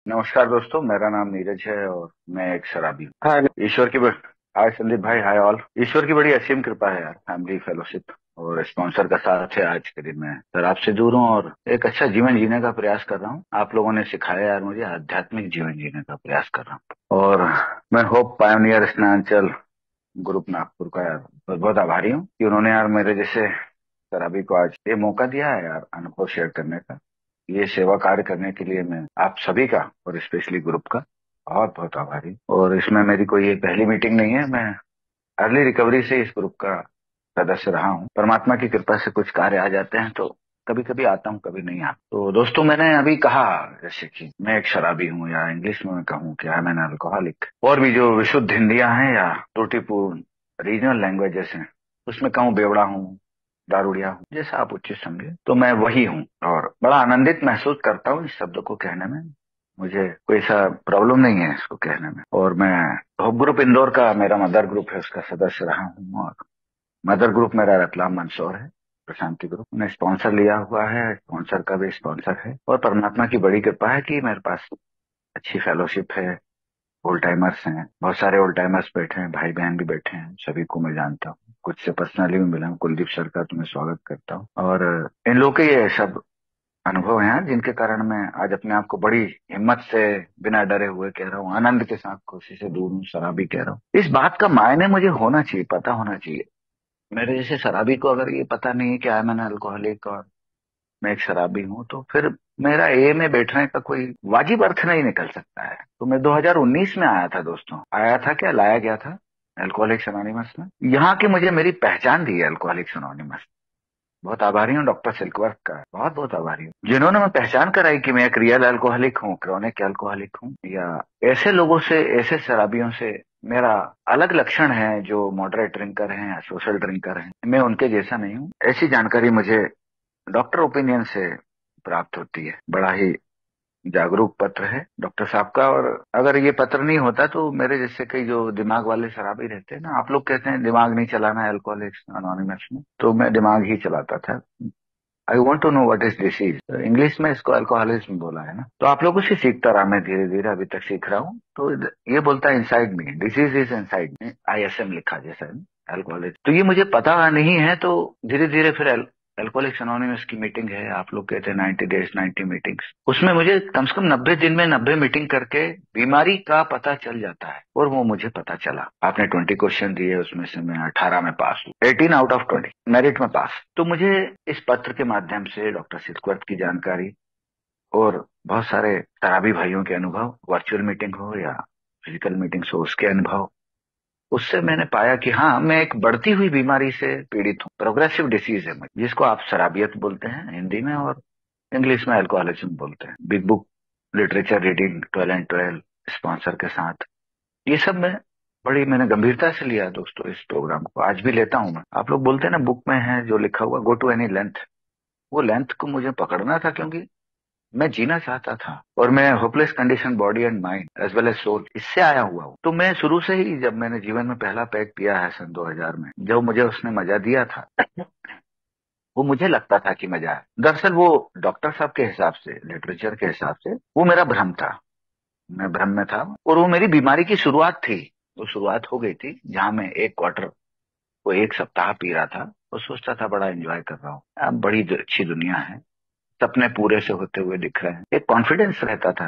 नमस्कार दोस्तों, मेरा नाम नीरज है और मैं एक शराबी हूँ। हाँ। ईश्वर की बड़... हाय संदीप भाई, हाय ऑल। ईश्वर की बड़ी असीम कृपा है यार, फैमिली फेलोशिप और स्पॉन्सर का साथ है। आज के दिन मैं शराब से दूर हूँ और एक अच्छा जीवन जीने का प्रयास कर रहा हूँ। आप लोगों ने सिखाया यार मुझे आध्यात्मिक जीवन जीने का प्रयास कर रहा हूँ। और मैं होप पायोनियर स्नानचल ग्रुप नागपुर का यार बहुत बहुत आभारी हूँ कि उन्होंने यार मेरे जैसे शराबी को आज ये मौका दिया है यार अनुभव शेयर करने का। ये सेवा कार्य करने के लिए मैं आप सभी का और स्पेशली ग्रुप का बहुत बहुत आभारी हूँ। और इसमें मेरी कोई ये पहली मीटिंग नहीं है। मैं अर्ली रिकवरी से इस ग्रुप का सदस्य रहा हूँ। परमात्मा की कृपा से कुछ कार्य आ जाते हैं तो कभी कभी आता हूँ, कभी नहीं आता। तो दोस्तों, मैंने अभी कहा जैसे कि मैं एक शराबी हूँ, या इंग्लिश में मैं कहूँ कि आई एम एन अल्कोहलिक, और भी जो विशुद्ध हिंदियां हैं या त्रुटिपूर्ण रीजनल लैंग्वेजेस हैं उसमें कहूँ बेवड़ा हूँ, दारूडिया हूँ, जैसा आप उचित समझे, तो मैं वही हूँ। और बड़ा आनंदित महसूस करता हूँ इस शब्द को कहने में। मुझे कोई ऐसा प्रॉब्लम नहीं है इसको कहने में। और मैं होप ग्रुप इंदौर का मेरा मदर ग्रुप है, उसका सदस्य रहा हूँ। और मदर ग्रुप मेरा रतलाम मंदसौर है, प्रशांति ग्रुप। मैंने स्पॉन्सर लिया हुआ है, स्पॉन्सर का भी स्पॉन्सर है। और परमात्मा की बड़ी कृपा है कि मेरे पास अच्छी फेलोशिप है। ओल्ड टाइमर्स हैं, बहुत सारे ओल्ड टाइमर्स बैठे हैं, भाई बहन भी बैठे हैं, सभी को मैं जानता हूँ। कुछ से पर्सनली भी मिला हूँ। कुलदीप सर का तो मैं स्वागत करता हूँ। और इन लोगों के ये सब अनुभव हैं जिनके कारण मैं आज अपने आप को बड़ी हिम्मत से, बिना डरे हुए कह रहा हूँ, आनंद के साथ खुशी से दूर हूँ, शराबी कह रहा हूँ। इस बात का मायने मुझे होना चाहिए, पता होना चाहिए। मेरे जैसे शराबी को अगर ये पता नहीं है कि आई एम एन अल्कोहलिक और मैं एक शराबी हूँ, तो फिर मेरा ए में बैठने का कोई वाजिब अर्थ नहीं निकल सकता है। तो मैं 2019 में आया था दोस्तों। आया था क्या, लाया गया था अल्कोहलिक्स अनोनिमस में। यहाँ की मुझे मेरी पहचान दी है अल्कोहलिक्स अनोनिमस। बहुत आभारी हूँ डॉक्टर सिल्कवर्थ का, बहुत बहुत आभारी हूँ जिन्होंने मैं पहचान कराई कि मैं एक रियल अल्कोहलिक हूँ, क्रॉनिक अल्कोहलिक हूँ, या ऐसे लोगों से, ऐसे शराबियों से मेरा अलग लक्षण है जो मॉडरेट ड्रिंकर हैं या सोशल ड्रिंकर हैं। मैं उनके जैसा नहीं हूँ। ऐसी जानकारी मुझे डॉक्टर ओपिनियन से प्राप्त होती है। बड़ा ही जागरूक पत्र है डॉक्टर साहब का। और अगर ये पत्र नहीं होता तो मेरे जैसे कई जो दिमाग वाले शराबी रहते हैं ना, आप लोग कहते हैं दिमाग नहीं चलाना है अल्कोहलिक्स अनोनिमस में, तो मैं दिमाग ही चलाता था। I want to know what is disease. English में इसको अल्कोहलिज्म बोला है ना, तो आप लोगों से सीखता रहा मैं, धीरे धीरे अभी तक सीख रहा हूँ। तो ये बोलता है inside me, disease is inside me, ISM लिखा जैसा है अल्कोहलिज्म। तो ये मुझे पता नहीं है। तो धीरे धीरे फिर अल्कोहलिक्स अनोनिमस की मीटिंग है, आप लोग कहते हैं 90 डेज 90 मीटिंग्स, उसमें मुझे कम से कम 90 दिन में 90 मीटिंग करके बीमारी का पता चल जाता है। और वो मुझे पता चला। आपने 20 क्वेश्चन दिए, उसमें से मैं 18 में पास हूँ, 18 आउट ऑफ 20 मेरिट में पास। तो मुझे इस पत्र के माध्यम से डॉक्टर सिद्धवर्त की जानकारी और बहुत सारे शराबी भाइयों के अनुभव, वर्चुअल मीटिंग हो या फिजिकल मीटिंग हो, उसके अनुभव, उससे मैंने पाया कि हाँ, मैं एक बढ़ती हुई बीमारी से पीड़ित हूँ। प्रोग्रेसिव डिसीज है मुझे, जिसको आप शराबियत बोलते हैं हिंदी में और इंग्लिश में अल्कोहलिज्म बोलते हैं। Big book literature reading 12 and 12 sponsor के साथ, ये सब मैं बड़ी मैंने गंभीरता से लिया दोस्तों। इस प्रोग्राम को आज भी लेता हूँ मैं। आप लोग बोलते हैं ना, बुक में है जो लिखा हुआ, गो टू एनी लेंथ, वो लेंथ को मुझे पकड़ना था, क्योंकि मैं जीना चाहता था। और मैं hopeless condition body and mind as well as soul, इससे आया हुआ हूँ। तो मैं शुरू से ही, जब मैंने जीवन में पहला पैक पिया है सन 2000 में, जब मुझे उसने मजा दिया था, वो मुझे लगता था कि मजा है। दरअसल वो डॉक्टर साहब के हिसाब से, लिटरेचर के हिसाब से, वो मेरा भ्रम था। मैं भ्रम में था और वो मेरी बीमारी की शुरुआत थी। वो शुरुआत हो गई थी जहां मैं एक क्वार्टर को एक सप्ताह पी रहा था और सोचता था बड़ा एंजॉय कर रहा हूँ, अब बड़ी अच्छी दुनिया है, सपने पूरे से होते हुए दिख रहे हैं, एक कॉन्फिडेंस रहता था।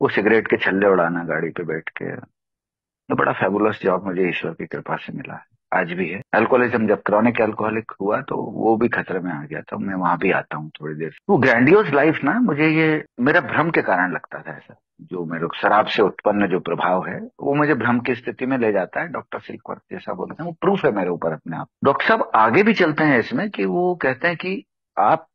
वो सिगरेट के छल्ले उड़ाना गाड़ी पे बैठ के, ये बड़ा फेबुलस जॉब मुझे ईश्वर की कृपा से मिला है, आज भी है। अल्कोहलिज्म जब क्रॉनिक अल्कोहलिक हुआ तो वो भी खतरे में आ गया था। मैं वहां भी आता हूँ थोड़ी देर से। वो ग्रैंडियोस लाइफ ना, मुझे ये मेरा भ्रम के कारण लगता था ऐसा। जो मेरे शराब से उत्पन्न जो प्रभाव है, वो मुझे भ्रम की स्थिति में ले जाता है। डॉक्टर सिल्कवर्थ जैसा बोलते हैं, वो प्रूफ है मेरे ऊपर अपने आप। डॉक्टर साहब आगे भी चलते हैं इसमें कि वो कहते हैं कि आप,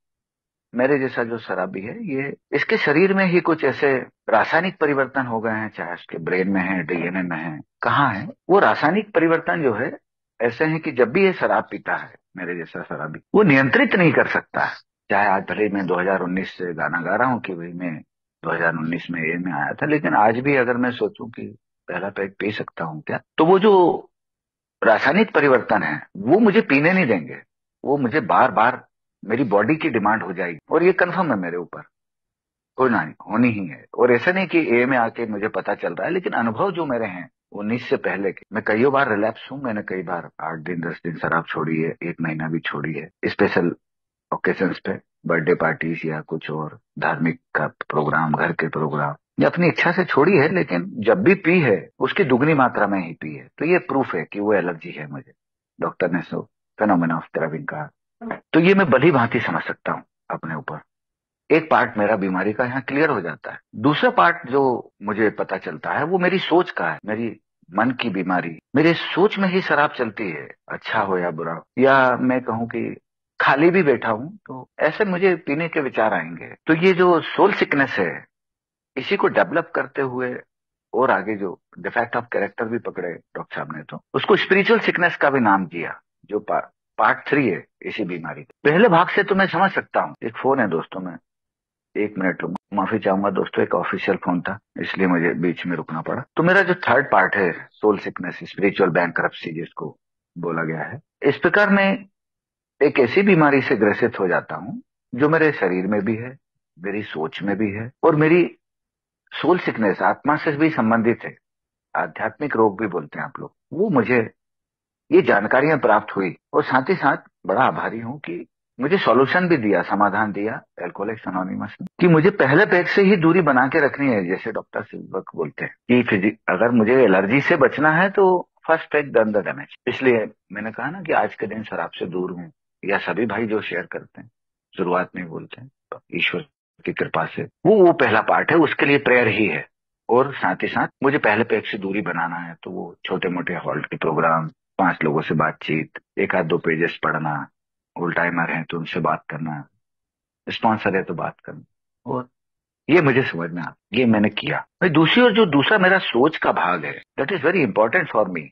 मेरे जैसा जो शराबी है, ये इसके शरीर में ही कुछ ऐसे रासायनिक परिवर्तन हो गए हैं, चाहे उसके ब्रेन में है, DNA में है, कहाँ है वो रासायनिक परिवर्तन जो है, ऐसे हैं कि जब भी ये शराब पीता है, मेरे जैसा शराबी, वो नियंत्रित नहीं कर सकता है। चाहे आज भले ही मैं 2019 से गाना गा रहा हूँ कि भाई मैं 2019 में ए में आया था, लेकिन आज भी अगर मैं सोचूं कि पहला पैक पी सकता हूँ क्या, तो वो जो रासायनिक परिवर्तन है वो मुझे पीने नहीं देंगे। वो मुझे बार बार, मेरी बॉडी की डिमांड हो जाएगी, और ये कंफर्म है मेरे ऊपर। होना होनी ही है। और ऐसा नहीं कि ए में आके मुझे पता चल रहा है, लेकिन अनुभव जो मेरे हैं 19 से पहले के, मैं कई बार रिलैप्स हूँ। मैंने कई बार 8 दिन 10 दिन शराब छोड़ी है, 1 महीना भी छोड़ी है, स्पेशल ओकेजन्स पे, बर्थडे पार्टीज या कुछ और धार्मिक का प्रोग्राम, घर के प्रोग्राम, ये अपनी इच्छा से छोड़ी है। लेकिन जब भी पी है उसकी दुगनी मात्रा में ही पी है, तो ये प्रूफ है कि वो एलर्जी है मुझे। डॉक्टर ने सो फेनोमेना ऑफ क्रेविंग कहा। तो ये मैं भली भांति समझ सकता हूँ अपने ऊपर। एक पार्ट मेरा बीमारी का यहाँ क्लियर हो जाता है। दूसरा पार्ट जो मुझे पता चलता है वो मेरी सोच का है, मेरी मन की बीमारी। मेरे सोच में ही शराब चलती है, अच्छा हो या बुरा हो, या मैं कहूँ कि खाली भी बैठा हूं तो ऐसे मुझे पीने के विचार आएंगे। तो ये जो सोल सिकनेस है, इसी को डेवलप करते हुए और आगे जो डिफेक्ट ऑफ कैरेक्टर भी पकड़े डॉक्टर साहब ने, तो उसको स्पिरिचुअल सिकनेस का भी नाम दिया, जो पार्ट 3 है इसी बीमारी का। पहले भाग से तो मैं समझ सकता हूँ। एक फोन है दोस्तों में, 1 मिनट लूंगा, माफी चाहूंगा दोस्तों, एक ऑफिशियल फोन था इसलिए मुझे बीच में रुकना पड़ा। तो मेरा जो थर्ड पार्ट है, सोल सिकनेस, स्पिरिचुअल बैंकरप्सी जिसको बोला गया है, इस प्रकार मैं एक ऐसी बीमारी से ग्रसित हो जाता हूं जो मेरे शरीर में भी है, मेरी सोच में भी है, और मेरी सोल सिकनेस आत्मा से भी संबंधित है। आध्यात्मिक रोग भी बोलते हैं आप लोग। वो मुझे ये जानकारियां प्राप्त हुई, और साथ ही साथ बड़ा आभारी हूं कि मुझे सॉल्यूशन भी दिया, समाधान दिया एल्कोहलिक्स अनोनिमस ने, कि मुझे पहले पैक से ही दूरी बना के रखनी है। जैसे डॉक्टर सिल्वक बोलते हैं कि अगर मुझे एलर्जी से बचना है तो first pack done the damage. इसलिए मैंने कहा ना कि आज के दिन शराब से दूर हूं, या सभी भाई जो शेयर करते हैं शुरुआत में ही बोलते हैं, तो ईश्वर की कृपा से वो पहला पार्ट है, उसके लिए प्रेयर ही है। और साथ ही साथ मुझे पहले पैक से दूरी बनाना है, तो वो छोटे मोटे हॉल्ट के प्रोग्राम, 5 लोगों से बातचीत, एक आध 2 पेजेस पढ़ना, ओल्ड टाइमर है तो उनसे बात करना, स्पॉन्सर है तो बात करना, और ये मुझे समझ में आता, ये मैंने किया। भाई दूसरी ओर जो दूसरा मेरा सोच का भाग है, that is very important for me.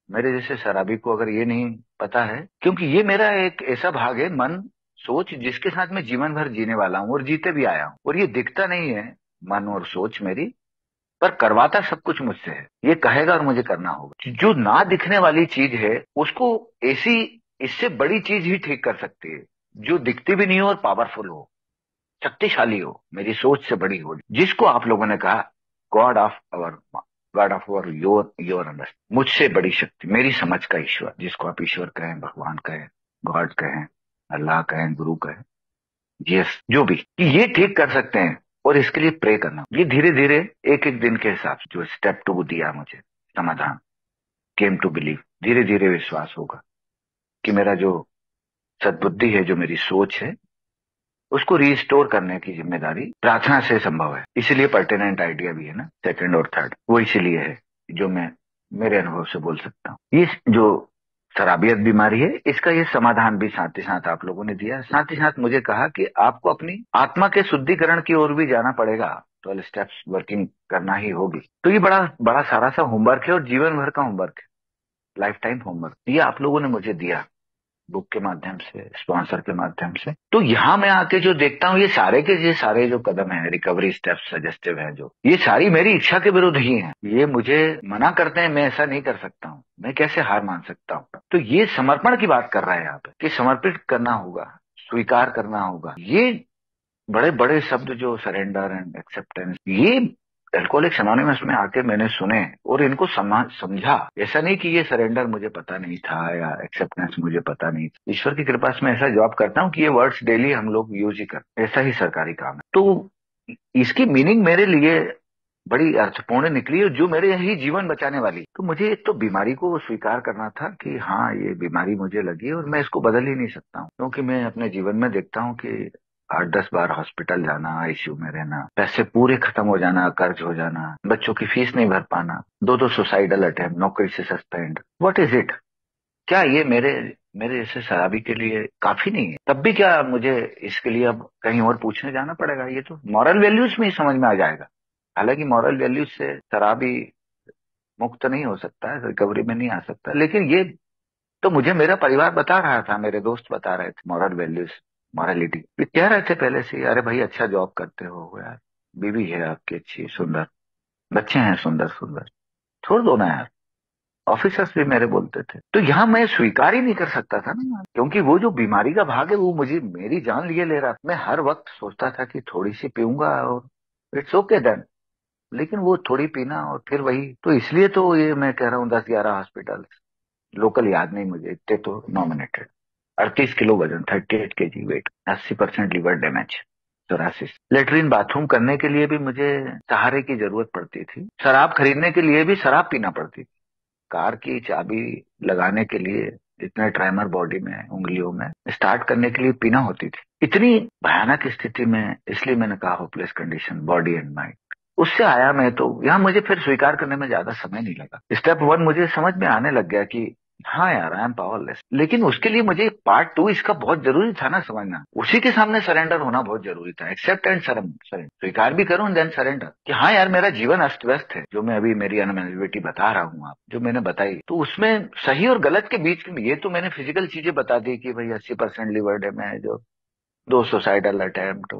मेरे जैसे शराबी को अगर ये नहीं पता है, क्योंकि ये मेरा एक ऐसा भाग है, मन, सोच, जिसके साथ मैं जीवन भर जीने वाला हूँ और जीते भी आया हूँ, और ये दिखता नहीं है मन और सोच मेरी, पर करवाता सब कुछ मुझसे है। ये कहेगा और मुझे करना होगा। जो ना दिखने वाली चीज है उसको ऐसी, इससे बड़ी चीज ही ठीक कर सकती है, जो दिखती भी नहीं हो और पावरफुल हो, शक्तिशाली हो, मेरी सोच से बड़ी हो, जिसको आप लोगों ने कहा God of our, God of our, your understanding, मुझसे बड़ी शक्ति, मेरी समझ का ईश्वर, जिसको आप ईश्वर कहें, भगवान कहें, गॉड कहें, अल्लाह कहें, गुरु कहें, यस जो भी, कि ये ठीक कर सकते हैं। और इसके लिए प्रे करना, ये धीरे धीरे एक एक दिन के हिसाब से जो स्टेप 2 दिया मुझे समाधान, केम टू बिलीव, धीरे धीरे विश्वास होगा कि मेरा जो सद्बुद्धि है, जो मेरी सोच है, उसको रिस्टोर करने की जिम्मेदारी प्रार्थना से संभव है। इसीलिए पर्टिनेंट आइडिया भी है ना, सेकंड और थर्ड, वो इसीलिए है जो मैं मेरे अनुभव से बोल सकता हूँ। ये जो शराबियत बीमारी है, इसका ये समाधान भी साथ ही साथ आप लोगों ने दिया। साथ ही साथ मुझे कहा कि आपको अपनी आत्मा के शुद्धिकरण की ओर भी जाना पड़ेगा, 12 स्टेप्स वर्किंग करना ही होगी। तो ये बड़ा बड़ा सारा सा होमवर्क है, और जीवन भर का होमवर्क है, लाइफ टाइम होमवर्क, ये आप लोगों ने मुझे दिया, बुक के माध्यम से, स्पॉन्सर के माध्यम से। तो यहाँ मैं आके जो देखता हूँ, ये सारे के ये सारे जो कदम है, रिकवरी स्टेप्स सजेस्टिव है, जो ये सारी मेरी इच्छा के विरुद्ध ही है। ये मुझे मना करते हैं, मैं ऐसा नहीं कर सकता हूँ, मैं कैसे हार मान सकता हूँ। तो ये समर्पण की बात कर रहा है यहाँ पे, कि समर्पित करना होगा, स्वीकार करना होगा। ये बड़े बड़े शब्द जो सरेंडर एंड एक्सेप्टेंस, ये एल्कोहलिक्स अनोनिमस में आके मैंने सुने और इनको समझा। ऐसा नहीं कि ये सरेंडर मुझे पता नहीं था या एक्सेप्टेंस मुझे पता नहीं था। ईश्वर की कृपा से मैं ऐसा जॉब करता हूँ कि ये वर्ड्स डेली हम लोग यूज ही करते, ऐसा ही सरकारी काम है। तो इसकी मीनिंग मेरे लिए बड़ी अर्थपूर्ण निकली, और जो मेरे यही जीवन बचाने वाली। तो मुझे एक तो बीमारी को स्वीकार करना था कि हाँ ये बीमारी मुझे लगी और मैं इसको बदल ही नहीं सकता हूँ, क्योंकि मैं अपने जीवन में देखता हूँ कि 8-10 बार हॉस्पिटल जाना, आईसीयू में रहना, पैसे पूरे खत्म हो जाना, कर्ज हो जाना, बच्चों की फीस नहीं भर पाना, 2-2 सुसाइडल अटेम्प्ट, नौकरी से सस्पेंड। What is it? क्या ये मेरे मेरे जैसे शराबी के लिए काफी नहीं है? तब भी क्या मुझे इसके लिए अब कहीं और पूछने जाना पड़ेगा? ये तो मॉरल वैल्यूज में ही समझ में आ जाएगा। हालांकि मॉरल वैल्यूज से शराबी मुक्त नहीं हो सकता है, रिकवरी में नहीं आ सकता, लेकिन ये तो मुझे मेरा परिवार बता रहा था, मेरे दोस्त बता रहे थे, मॉरल वैल्यूज, मॉरलिटी। ये कह रहे थे पहले से ही, अरे भाई अच्छा जॉब करते हो यार, बीवी है आपकी अच्छी सुंदर, बच्चे हैं सुंदर सुंदर, छोड़ दो ना यार, ऑफिसर्स भी मेरे बोलते थे। तो यहाँ मैं स्वीकार ही नहीं कर सकता था ना, क्योंकि वो जो बीमारी का भाग है वो मुझे मेरी जान लिए ले रहा था। मैं हर वक्त सोचता था कि थोड़ी सी पीऊंगा और इट्स ओके देन, लेकिन वो थोड़ी पीना और फिर वही। तो इसलिए तो ये मैं कह रहा हूँ 10-11 हॉस्पिटल, लोकल याद नहीं मुझे, इतने तो नॉमिनेटेड। 38 किलो वजन, 38 kg weight, 80% liver damage, psoriasis. Latrine bathroom करने के लिए भी मुझे सहारे की जरूरत पड़ती थी। शराब खरीदने के लिए भी शराब पीना पड़ती थी। कार की चाबी लगाने के लिए जितने ट्रैमर बॉडी में उंगलियों में स्टार्ट करने के लिए पीना होती थी। इतनी भयानक स्थिति में, इसलिए मैंने कहा hopeless condition body and mind. उससे आया मैं तो यहाँ मुझे फिर स्वीकार करने में ज्यादा समय नहीं लगा। स्टेप 1 मुझे समझ में आने लग गया कि हाँ यार आई एम पावरलेस, लेकिन उसके लिए मुझे पार्ट 2 इसका बहुत जरूरी था ना समझना। उसी के सामने सरेंडर होना बहुत जरूरी था। एक्सेप्ट एंड सरेंडर, स्वीकार भी करूं देन सरेंडर कि हाँ यार मेरा जीवन अस्त व्यस्त है। जो मैं अभी मेरी अनमेनेजेबिलिटी बता रहा हूँ, आप जो मैंने बताई, तो उसमें सही और गलत के बीच में ये तो मैंने फिजिकल चीजें बता दी कि भाई 80% लीवर डैमेज, 2 सुसाइडल अटेम्प्ट,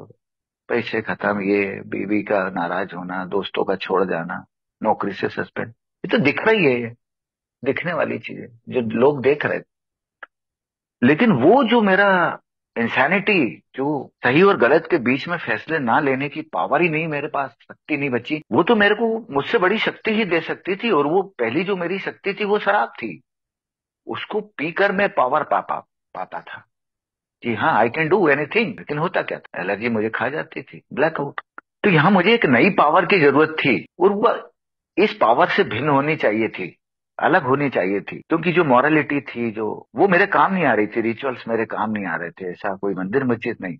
पैसे खत्म, ये बीवी का नाराज होना, दोस्तों का छोड़ जाना, नौकरी से सस्पेंड, ये तो दिख रही है, ये दिखने वाली चीजें जो लोग देख रहे थे। लेकिन वो जो मेरा इंसैनिटी, जो सही और गलत के बीच में फैसले ना लेने की पावर ही नहीं मेरे पास, शक्ति नहीं बची, वो तो मेरे को मुझसे बड़ी शक्ति ही दे सकती थी। और वो पहली जो मेरी शक्ति थी वो शराब थी। उसको पीकर मैं पावर पाता था कि हाँ आई कैन डू एनीथिंग। लेकिन होता क्या था, एलर्जी मुझे खा जाती थी, ब्लैकआउट। तो यहाँ मुझे एक नई पावर की जरूरत थी, और वह इस पावर से भिन्न होनी चाहिए थी, अलग होनी चाहिए थी। क्योंकि जो मॉरलिटी थी, जो वो मेरे काम नहीं आ रही थी, रिचुअल्स मेरे काम नहीं आ रहे थे। ऐसा कोई मंदिर मस्जिद नहीं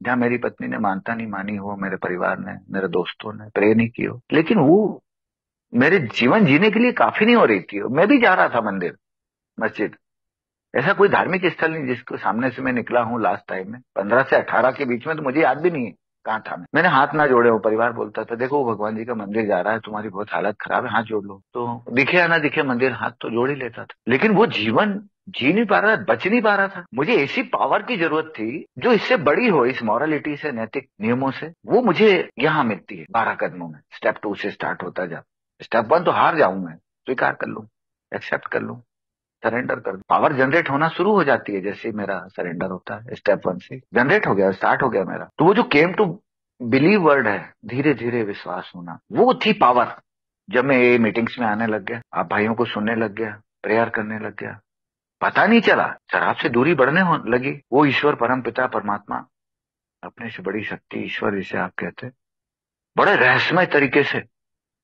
जहाँ मेरी पत्नी ने मानता नहीं मानी हो, मेरे परिवार ने, मेरे दोस्तों ने प्रे नहीं की हो, लेकिन वो मेरे जीवन जीने के लिए काफी नहीं हो रही थी। मैं भी जा रहा था मंदिर मस्जिद, ऐसा कोई धार्मिक स्थल नहीं जिसके सामने से मैं निकला हूँ लास्ट टाइम में 15 से 18 के बीच में, तो मुझे याद भी नहीं है कहाँ था। मैंने हाथ ना जोड़े हो, परिवार बोलता था देखो वो भगवान जी का मंदिर जा रहा है, तुम्हारी बहुत हालत खराब है, हाथ जोड़ लो। तो दिखे या ना दिखे मंदिर, हाथ तो जोड़ ही लेता था। लेकिन वो जीवन जी नहीं पा रहा, बच नहीं पा रहा था। मुझे ऐसी पावर की जरूरत थी जो इससे बड़ी हो, इस मॉरलिटी से, नैतिक नियमों से। वो मुझे यहाँ मिलती है 12 कदमों में। स्टेप 2 से स्टार्ट होता जा। स्टेप 1 तो हार जाऊं मैं, स्वीकार कर लूं, एक्सेप्ट कर लूं, सरेंडर कर, पावर जनरेट होना शुरू हो जाती है। जैसे मेरा सरेंडर होता है स्टेप 1 से, जनरेट हो गया, स्टार्ट हो गया मेरा। तो वो जो केम टू बिलीव वर्ड है, धीरे धीरे विश्वास होना, वो थी पावर। जब मैं ये मीटिंग्स में आने लग गया, आप भाइयों को सुनने लग गया, प्रेयर करने लग गया, पता नहीं चला शराब से दूरी बढ़ने लगी। वो ईश्वर, परम पिता, परमात्मा, अपने से बड़ी शक्ति, ईश्वर जिसे आप कहते हैं, बड़े रहस्यमय तरीके से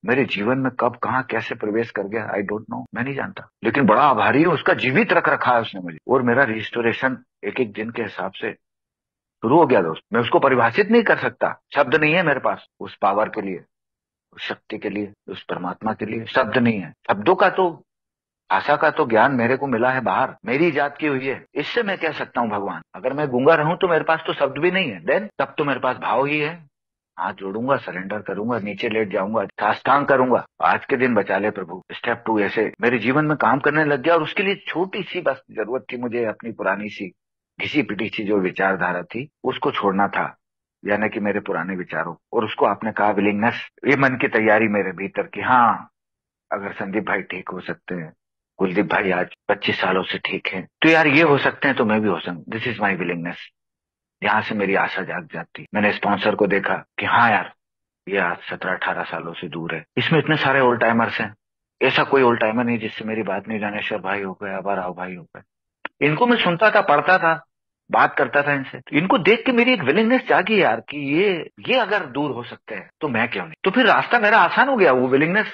मेरे जीवन में कब कहाँ कैसे प्रवेश कर गया, आई डोंट नो, मैं नहीं जानता। लेकिन बड़ा आभारी हूँ, उसका जीवित रख रखा है उसने मुझे। और मेरा रिस्टोरेशन एक एक दिन के हिसाब से शुरू हो गया दोस्त। मैं उसको परिभाषित नहीं कर सकता, शब्द नहीं है मेरे पास उस पावर के लिए, उस शक्ति के लिए, उस परमात्मा के लिए शब्द नहीं है। शब्दों का तो, भाषा का तो ज्ञान मेरे को मिला है बाहर, मेरी इजाद की हुई है। इससे मैं कह सकता हूँ भगवान। अगर मैं गूंगा रहूं तो मेरे पास तो शब्द भी नहीं है, देन तब तो मेरे पास भाव ही है। हाथ जोड़ूंगा, सरेंडर करूंगा, नीचे लेट जाऊंगा, साष्टांग करूंगा, आज के दिन बचा ले प्रभु। स्टेप 2 ऐसे मेरे जीवन में काम करने लग गया। और उसके लिए छोटी सी बस जरूरत थी मुझे, अपनी पुरानी सी घिसी पिटी सी जो विचारधारा थी उसको छोड़ना था, यानी कि मेरे पुराने विचारों। और उसको आपने कहा विलिंगनेस, ये मन की तैयारी मेरे भीतर की, हाँ अगर संदीप भाई ठीक हो सकते हैं, कुलदीप भाई आज 25 सालों से ठीक है, तो यार ये हो सकते हैं तो मैं भी हो सकता। This is my willingness. यहाँ से मेरी आशा जाग जाती। मैंने स्पॉन्सर को देखा कि हाँ यार ये आज 17-18 सालों से दूर है, इसमें इतने सारे ओल्ड टाइमर्स हैं, ऐसा कोई ओल्ड टाइमर नहीं जिससे मेरी बात नहीं। ज्ञानेश्वर भाई हो गए, अबाराव भाई हो गए, इनको मैं सुनता था, पढ़ता था, बात करता था इनसे। तो इनको देख के मेरी एक विलिंगनेस जागी यार कि ये अगर दूर हो सकते हैं तो मैं क्यों नहीं। तो फिर रास्ता मेरा आसान हो गया। वो विलिंगनेस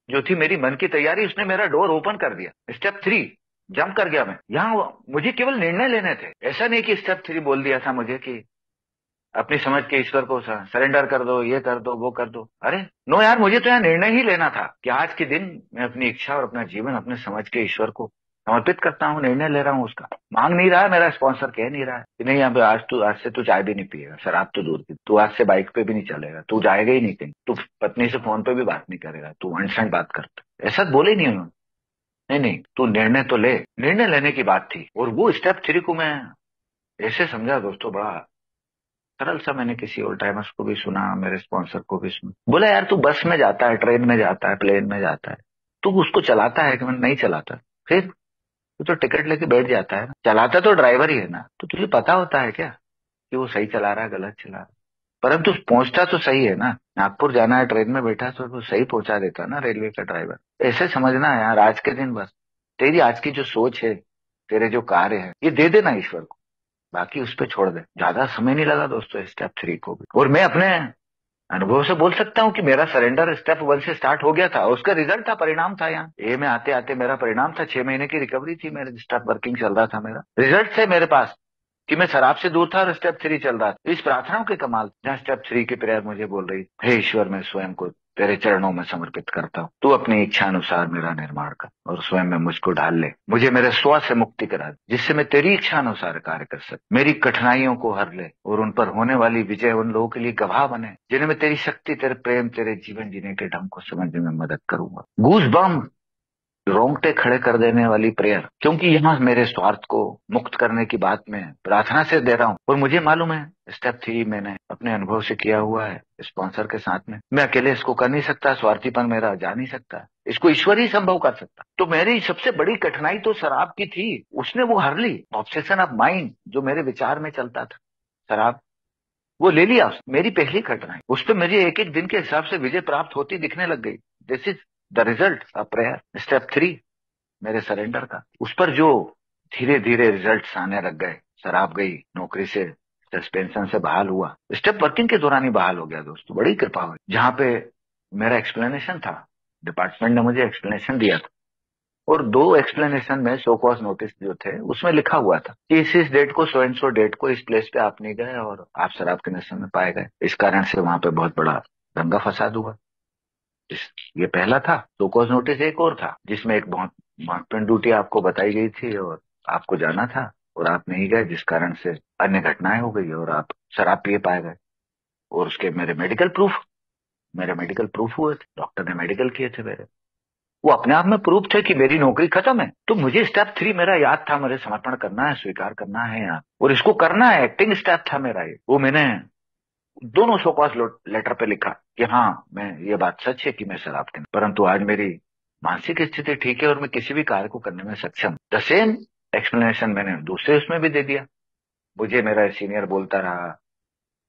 जो थी, मेरी मन की तैयारी, उसने मेरा डोर ओपन कर दिया। स्टेप 3 जंप कर गया मैं। यहाँ मुझे केवल निर्णय लेने थे। ऐसा नहीं कि स्टेप 3 बोल दिया था मुझे कि अपनी समझ के ईश्वर को सरेंडर कर दो, ये कर दो, वो कर दो। अरे नो यार, मुझे तो यहाँ निर्णय ही लेना था कि आज के दिन मैं अपनी इच्छा और अपना जीवन अपने समझ के ईश्वर को समर्पित करता हूँ, निर्णय ले रहा हूँ उसका। मांग नहीं रहा है, मेरा स्पॉन्सर कह नहीं रहा है कि नहीं अब आज से तू चाय भी नहीं पिएगा, शराब तो दूर की, तू आज से बाइक पे भी नहीं चलेगा, तू जाएगा ही नहीं कहीं, तू पत्नी से फोन पे भी बात नहीं करेगा, तू अनशन बात करता। ऐसा बोले नहीं उन्होंने। नहीं नहीं, तू निर्णय तो ले। निर्णय लेने की बात थी। और वो स्टेप 3 को मैं ऐसे समझा दोस्तों, बड़ा सरल सा। मैंने किसी ओल्ड टाइमर्स को भी सुना, मेरे स्पॉन्सर को भी सुना, बोला यार तू बस में जाता है, ट्रेन में जाता है, प्लेन में जाता है, तू उसको चलाता है कि मैं नहीं चलाता? फिर तू तो टिकट लेके बैठ जाता है ना, चलाता तो ड्राइवर ही है ना, तो तुझे पता होता है क्या कि वो सही चला रहा है गलत चला रहा है? परंतु पहुंचता तो सही है ना। नागपुर जाना है, ट्रेन में बैठा तो सही पहुंचा देता ना रेलवे का ड्राइवर। ऐसे समझना है यार आज के दिन, बस तेरी आज की जो सोच है, तेरे जो कार्य है, ये दे देना ईश्वर को, बाकी उस पर छोड़ दे। ज्यादा समय नहीं लगा दोस्तों स्टेप 3 को भी, और मैं अपने अनुभव से बोल सकता हूँ कि मेरा सरेंडर स्टेप 1 से स्टार्ट हो गया था। उसका रिजल्ट था, परिणाम था। यहाँ ए में आते आते मेरा परिणाम था, 6 महीने की रिकवरी थी, मेरा स्टेप वर्किंग चल रहा था, मेरा रिजल्ट थे मेरे पास कि मैं शराब से दूर था और स्टेप 3 चल रहा था। इस प्रार्थनाओं के कमाल, जहाँ स्टेप 3 की प्रेयर मुझे बोल रही, हे ईश्वर, मैं स्वयं को तेरे चरणों में समर्पित करता हूँ, तू अपनी इच्छा अनुसार मेरा निर्माण कर और स्वयं में मुझको ढाल ले, मुझे मेरे स्व से मुक्ति करा दे, जिससे मैं तेरी इच्छा अनुसार कार्य कर सकूं। मेरी कठिनाइयों को हर ले और उन पर होने वाली विजय उन लोगों के लिए गवाह बने जिन्हें मैं तेरी शक्ति, तेरे प्रेम, तेरे जीवन जीने के ढंग को समझने में मदद करूंगा। गूज बम, रोंगटे खड़े कर देने वाली प्रेयर, क्योंकि यहाँ मेरे स्वार्थ को मुक्त करने की बात मैं प्रार्थना से दे रहा हूँ। और मुझे मालूम है स्टेप 3 मैंने अपने अनुभव से किया हुआ है स्पॉन्सर के साथ में। मैं अकेले इसको कर नहीं सकता, स्वार्थीपन मेरा जा नहीं सकता, इसको ईश्वर ही संभव कर सकता। तो मेरी सबसे बड़ी कठिनाई तो शराब की थी, उसने वो हर ली। ऑब्सेशन ऑफ माइंड जो मेरे विचार में चलता था, शराब, वो ले लिया मेरी पहली कठिनाई। उस पर मुझे एक एक दिन के हिसाब से विजय प्राप्त होती दिखने लग गई। This is the result of prayer step 3 मेरे सरेंडर का। उस पर जो धीरे धीरे रिजल्ट्स आने लग गए, शराब गई, नौकरी से सस्पेंशन से बहाल हुआ, स्टेप वर्किंग के दौरान ही बहाल हो गया दोस्तों, बड़ी कृपा हुई। जहां पे मेरा एक्सप्लेनेशन था, डिपार्टमेंट ने मुझे एक्सप्लेनेशन दिया था, और 2 एक्सप्लेनेशन में शो कॉज नोटिस जो थे उसमें लिखा हुआ था कि इस डेट को, सो एंड सो डेट को, इस प्लेस पे आप नहीं गए और आप शराब के नशे में पाए गए, इस कारण से वहां पे बहुत बड़ा दंगा फसाद हुआ। ये पहला था। शो कॉज नोटिस एक और था जिसमें एक बहुत महत्वपूर्ण ड्यूटी आपको बताई गई थी और आपको जाना था और आप नहीं गए, जिस कारण से अन्य घटनाएं हो गई और आप शराब पिए पाए गए। और उसके मेरे मेडिकल प्रूफ हुए थे, डॉक्टर ने मेडिकल किए थे मेरे, वो अपने आप में प्रूफ थे कि मेरी नौकरी खत्म है। तो मुझे स्टेप 3 मेरा याद था, मुझे समर्पण करना है, स्वीकार करना है यार, और इसको करना है। एक्टिंग स्टेप था मेरा ये, वो मैंने दोनों शोकॉज लेटर पे लिखा कि हाँ, मैं ये बात सच है कि मैं शराब पीता, परंतु आज मेरी मानसिक स्थिति ठीक है और मैं किसी भी कार्य को करने में सक्षम। द सेम एक्सप्लेनेशन मैंने दूसरे उसमें भी दे दिया। मुझे मेरा सीनियर बोलता रहा,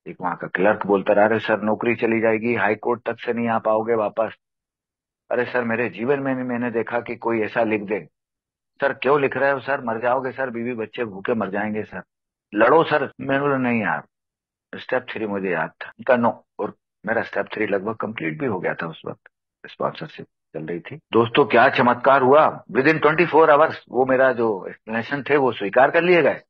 एक वहां का क्लर्क बोलता रहा, अरे सर नौकरी चली जाएगी, हाई कोर्ट तक से नहीं आ पाओगे वापस। अरे सर, मेरे जीवन में मैंने देखा कि कोई ऐसा लिख दे। सर क्यों लिख रहे हो सर, मर जाओगे सर, बीवी बच्चे भूखे मर जाएंगे सर, लड़ो सर। मैंने बोला नहीं यार, स्टेप 3 मुझे याद था उनका, नो। और मेरा स्टेप 3 लगभग कंप्लीट भी हो गया था उस वक्त, स्पॉन्सरशिप चल रही थी। दोस्तों क्या चमत्कार हुआ, विद इन 24 आवर्स वो मेरा जो एक्सप्लेनेशन थे वो स्वीकार कर लिए गए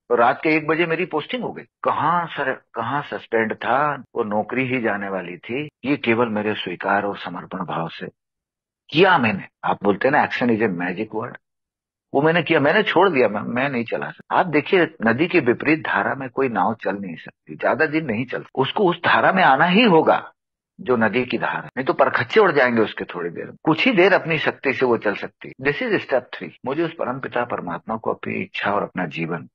और रात के 1 बजे मेरी पोस्टिंग हो गई। कहाँ सर, कहाँ सस्पेंड था, वो नौकरी ही जाने वाली थी। ये केवल मेरे स्वीकार और समर्पण भाव से किया मैंने। आप बोलते हैं ना, action is a magic word, वो मैंने किया, मैंने छोड़ दिया। मैं नहीं चला सकता। आप देखिए, नदी के विपरीत धारा में कोई नाव चल नहीं सकती, ज्यादा दिन नहीं चलती, उसको उस धारा में आना ही होगा जो नदी की धारा है, नहीं तो परखच्चे उड़ जाएंगे उसके थोड़ी देर, कुछ ही देर अपनी शक्ति से वो चल सकती। This is step 3। मुझे उस परम पिता परमात्मा को अपनी इच्छा और अपना जीवन,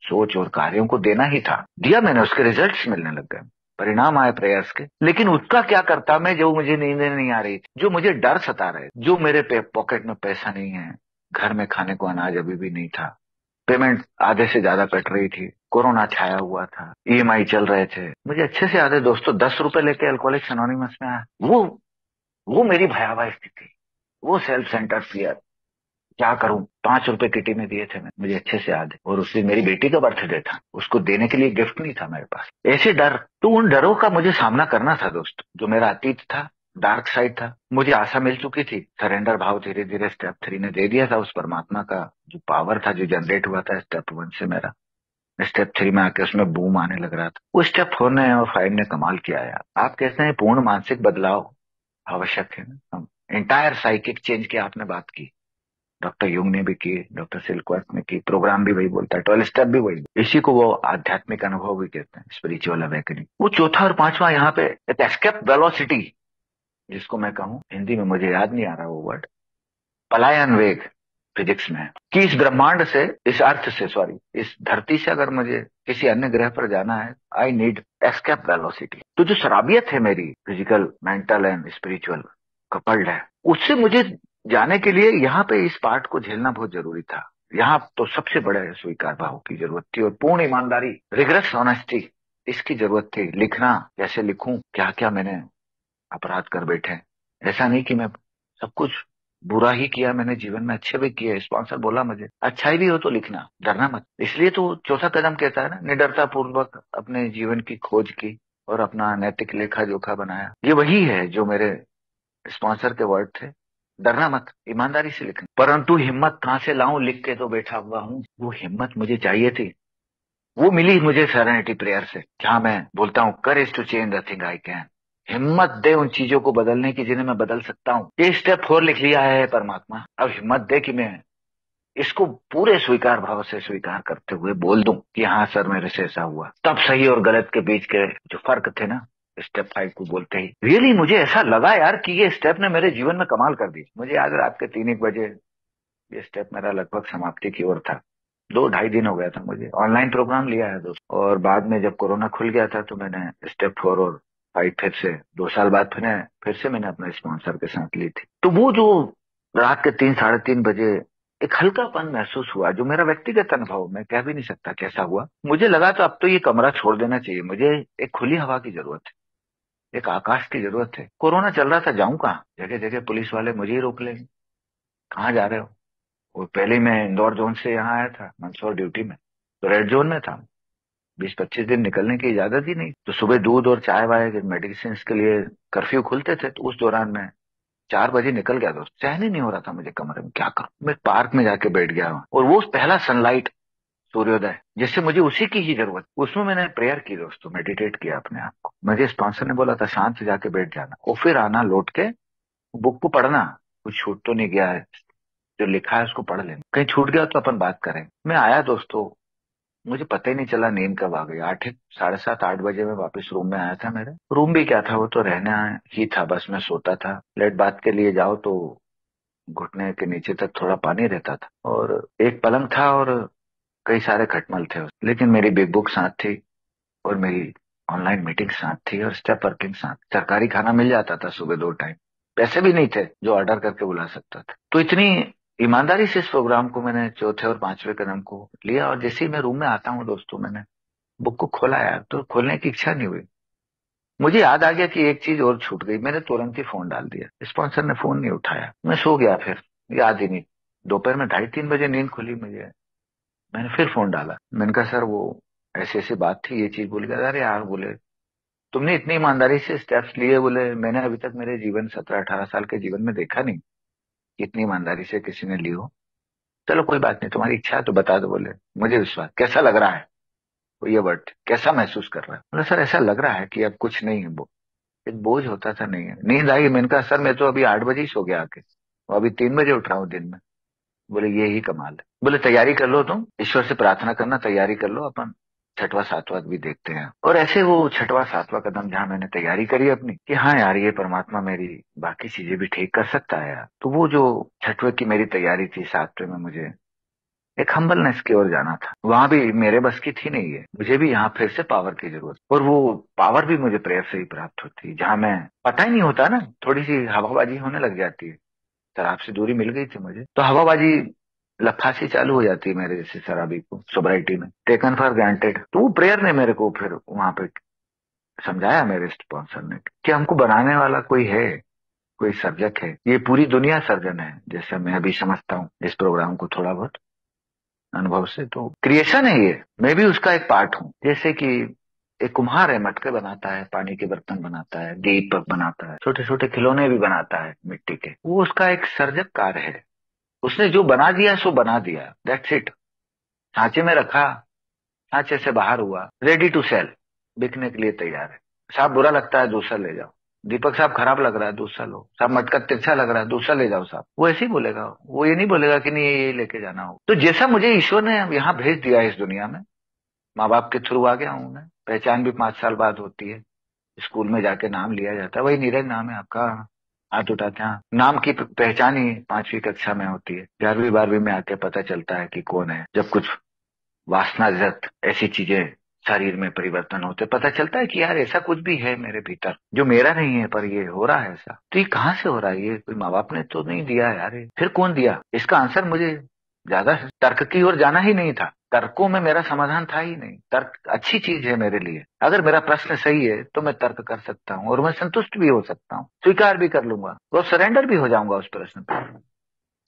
सोच और कार्यों को देना ही था। दिया मैंने, उसके रिजल्ट्स मिलने लग गए, परिणाम आए प्रयास के। लेकिन उसका क्या करता मैं, जो मुझे नींद नहीं आ रही थी, जो मुझे डर सता रहे, जो मेरे पॉकेट में पैसा नहीं है, घर में खाने को अनाज अभी भी नहीं था, पेमेंट आधे से ज्यादा कट रही थी, कोरोना छाया हुआ था, ईएमआई चल रहे थे। मुझे अच्छे से याद है दोस्तों, 10 रुपए लेके अल्कोहलिक्स एनोनिमस में आया। वो मेरी भयावह स्थिति, वो सेल्फ सेंटर्ड फियर, क्या करूं। 5 रुपए किटी में दिए थे मुझे अच्छे से याद है। और उस दिन मेरी बेटी का बर्थडे था, उसको देने के लिए गिफ्ट नहीं था मेरे पास। ऐसे डर, तो उन डरों का मुझे सामना करना था दोस्त। जो मेरा अतीत था, डार्क साइड था, मुझे आशा मिल चुकी थी। सरेंडर भाव धीरे धीरे स्टेप 3 ने दे दिया था। उस परमात्मा का जो पावर था, जो जनरेट हुआ था स्टेप 1 से, मेरा स्टेप 3 में आके उसमें बूम आने लग रहा था। वो स्टेप 4 ने और 5 ने कमाल किया यार। आप कहते हैं पूर्ण मानसिक बदलाव आवश्यक है ना, एंटायर साइकिक चेंज की आपने बात की, डॉक्टर युंग ने भी की, डॉक्टर सिल्कवर्थ ने की, प्रोग्राम भी वही बोलता है, 12 स्टेप भी वही, इसी को वो आध्यात्मिक अनुभव भी कहते हैं, स्पिरिचुअल अवेकनिंग। वो चौथा और पांचवा यहाँ पे एक एस्केप वेलोसिटी, जिसको मैं कहूँ हिंदी में, मुझे याद नहीं आ रहा वो वर्ड, पलायन वेग फिजिक्स में है, कि इस ब्रह्मांड से, इस अर्थ से, सॉरी, इस धरती से अगर मुझे किसी अन्य ग्रह पर जाना है, आई नीड एस्केप वेलोसिटी। तो जो शराबियत है मेरी, physical, mental and spiritual coupled है, उससे मुझे जाने के लिए यहाँ पे इस पार्ट को झेलना बहुत जरूरी था। यहाँ तो सबसे बड़े स्वीकार भाव की जरूरत थी और पूर्ण ईमानदारी, रिगरस ऑनेस्टी, इसकी जरूरत थी। लिखना, कैसे लिखूं, क्या क्या मैंने अपराध कर बैठे। ऐसा नहीं कि मैं सब कुछ बुरा ही किया, मैंने जीवन में अच्छे भी किए। स्पॉन्सर बोला मुझे अच्छाई भी हो तो लिखना, डरना मत। इसलिए तो चौथा कदम कहता है ना, निडरता पूर्वक अपने जीवन की खोज की और अपना नैतिक लेखा जोखा बनाया। ये वही है जो मेरे स्पॉन्सर के वर्ड थे। डरना मत, ईमानदारी से लिखना। परंतु हिम्मत कहाँ से लाऊं, लिख के तो बैठा हुआ हूँ। वो हिम्मत मुझे चाहिए थी, वो मिली मुझे सेरेनिटी प्रेयर से, जहां मैं बोलता हूँ courage to change the thing I can. हिम्मत दे उन चीजों को बदलने की जिन्हें मैं बदल सकता हूँ। ये स्टेप 4 लिख लिया है परमात्मा। अब हिम्मत दे कि मैं इसको पूरे स्वीकार भाव से स्वीकार करते हुए बोल दूं कि हाँ सर, मेरे से ऐसा हुआ। तब सही और गलत के बीच के जो फर्क थे ना, स्टेप 5 को बोलते ही रियली मुझे ऐसा लगा यार कि ये स्टेप ने मेरे जीवन में कमाल कर दी। मुझे आज रात के 3-1 बजे ये स्टेप मेरा लगभग समाप्ति की ओर था। 2-2.5 दिन हो गया था मुझे। ऑनलाइन प्रोग्राम लिया है दोस्त, और बाद में जब कोरोना खुल गया था तो मैंने स्टेप 4 और 5 फिर से 2 साल बाद फिर से मैंने अपने स्पॉन्सर के साथ ली थी। तो वो जो रात के 3-3:30 बजे एक हल्कापन महसूस हुआ, जो मेरा व्यक्तिगत अनुभव, मैं कह भी नहीं सकता कैसा हुआ। मुझे लगा तो अब तो ये कमरा छोड़ देना चाहिए, मुझे एक खुली हवा की जरूरत है, एक आकाश की जरूरत है। कोरोना चल रहा था, जाऊं कहाँ, जगह जगह पुलिस वाले मुझे ही रोक लेंगे, कहाँ जा रहे हो। और पहले ही मैं इंदौर जोन से यहाँ आया था मंदसौर ड्यूटी में, तो रेड जोन में था। 20-25 दिन निकलने की इजाजत ही नहीं। तो सुबह दूध और चाय वाय मेडिसिन के लिए कर्फ्यू खुलते थे, तो उस दौरान मैं 4 बजे निकल गया दोस्त। सहन ही नहीं हो रहा था मुझे कमरे में, क्या करूं। मैं पार्क में जाके बैठ गया वहाँ, और वो पहला सनलाइट, सूर्योदय, जिससे मुझे उसी की ही जरूरत, उसमें मैंने प्रेयर की दोस्तों, मेडिटेट किया अपने आप को। मुझे स्पॉन्सर ने बोला था शांत से जाके बैठ जाना और फिर आना लौट के, बुक को पढ़ना, कुछ छूट तो नहीं गया है, जो लिखा है उसको पढ़ लेना, कहीं छूट गया तो अपन बात करें। मैं आया दोस्तों, मुझे पता ही नहीं चला नींद कब आ गई। 7:30-8 बजे में वापस रूम में आया था। मेरे रूम भी क्या था, वो तो रहना ही था, बस मैं सोता था। लेट बात के लिए जाओ तो घुटने के नीचे तक थोड़ा पानी रहता था, और एक पलंग था और कई सारे खटमल थे। लेकिन मेरी बिग बुक साथ थी, और मेरी ऑनलाइन मीटिंग साथ थी, और स्टेप वर्किंग साथ। सरकारी खाना मिल जाता था सुबह 2 टाइम, पैसे भी नहीं थे जो ऑर्डर करके बुला सकता था। तो इतनी ईमानदारी से इस प्रोग्राम को मैंने चौथे और 5वें कदम को लिया, और जैसे ही मैं रूम में आता हूँ दोस्तों, मैंने बुक को खोला यार, तो खोलने की इच्छा नहीं हुई। मुझे याद आ गया कि एक चीज और छूट गई, मैंने तुरंत ही फोन डाल दिया। स्पॉन्सर ने फोन नहीं उठाया, मैं सो गया, फिर याद ही नहीं। दोपहर में 2:30-3 बजे नींद खुली मुझे, मैंने फिर फोन डाला। मैंने कहा सर, वो ऐसी ऐसी बात थी, ये चीज भूल गया। अरे यार, बोले तुमने इतनी ईमानदारी से स्टेप्स लिए, बोले मैंने अभी तक मेरे जीवन 17-18 साल के जीवन में देखा नहीं कि इतनी ईमानदारी से किसी ने ली हो। चलो कोई बात नहीं, तुम्हारी इच्छा है तो बता दो। बोले मुझे विश्वास, कैसा लग रहा है, वो ये वर्ड, कैसा महसूस कर रहा है। बोले सर, ऐसा लग रहा है कि अब कुछ नहीं है, वो एक बोझ होता था नहीं है। नींद आई। मैंने कहा सर, मैं तो अभी 8 बजे ही सो गया आके, और अभी 3 बजे उठ रहा हूँ दिन में। बोले ये ही कमाल है। बोले तैयारी कर लो, तुम ईश्वर से प्रार्थना करना, तैयारी कर लो, अपन 6वां 7वां भी देखते हैं। और ऐसे वो 6वां 7वां कदम जहाँ मैंने तैयारी करी अपनी, कि हाँ यार, ये परमात्मा मेरी बाकी चीजें भी ठीक कर सकता है यार। तो वो जो 6वें की मेरी तैयारी थी, 7वें में मुझे एक हम्बलनेस की ओर जाना था। वहां भी मेरे बस की थी नहीं है, मुझे भी यहाँ फिर से पावर की जरूरत, और वो पावर भी मुझे प्रेयर से ही प्राप्त होती है। जहाँ मैं, पता ही नहीं होता ना, थोड़ी सी हवाबाजी होने लग जाती है। शराब से दूरी मिल गई थी मुझे, तो हवाबाजी, लफासी चालू हो जाती है मेरे जैसे शराबी को सोब्राइटी में, टेकन फॉर ग्रांटेड। तो वो प्रेयर ने मेरे को फिर वहां पे समझाया, मेरे स्पॉन्सर ने, कि हमको बनाने वाला कोई है, कोई सर्जक है। ये पूरी दुनिया सर्जन है, जैसे मैं अभी समझता हूँ इस प्रोग्राम को थोड़ा बहुत अनुभव से। तो क्रिएशन है ये, मैं भी उसका एक पार्ट हूँ। जैसे कि एक कुम्हार है, मटके बनाता है, पानी के बर्तन बनाता है, दीपक बनाता है, छोटे छोटे खिलौने भी बनाता है मिट्टी के, वो उसका एक सर्जक कार्य है। उसने जो बना दिया सो बना दिया, दैट्स इट। सांचे में रखा, सांचे से बाहर हुआ, रेडी टू सेल, बिकने के लिए तैयार है। साहब बुरा लगता है, दूसरा ले जाओ। दीपक साहब खराब लग रहा है, दूसरा लो। साहब मटका तिरछा लग रहा है, दूसरा ले जाओ साहब। वो ऐसे ही बोलेगा, वो ये नहीं बोलेगा कि नहीं ये लेके जाना हो। तो जैसा मुझे ईश्वर ने यहाँ भेज दिया है इस दुनिया में, माँ बाप के थ्रू आ गया हूँ मैं। पहचान भी 5 साल बाद होती है, स्कूल में जाके नाम लिया जाता है, वही नीरज नाम है आपका, हाथ उठाते हैं। नाम की पहचान ही 5वीं कक्षा में होती है, 11वीं 12वीं में आके पता चलता है कि कौन है, जब कुछ वासनाजत ऐसी चीजें शरीर में परिवर्तन होते, पता चलता है कि यार ऐसा कुछ भी है मेरे भीतर जो मेरा नहीं है, पर ये हो रहा है ऐसा। तो ये कहाँ से हो रहा है? ये कोई माँ बाप ने तो नहीं दिया यार, ये फिर कौन दिया? इसका आंसर मुझे ज्यादा तर्क की ओर जाना ही नहीं था। तर्कों में मेरा समाधान था ही नहीं। तर्क अच्छी चीज है मेरे लिए। अगर मेरा प्रश्न सही है तो मैं तर्क कर सकता हूँ और मैं संतुष्ट भी हो सकता हूँ, स्वीकार भी कर लूंगा और सरेंडर भी हो जाऊंगा उस प्रश्न पर।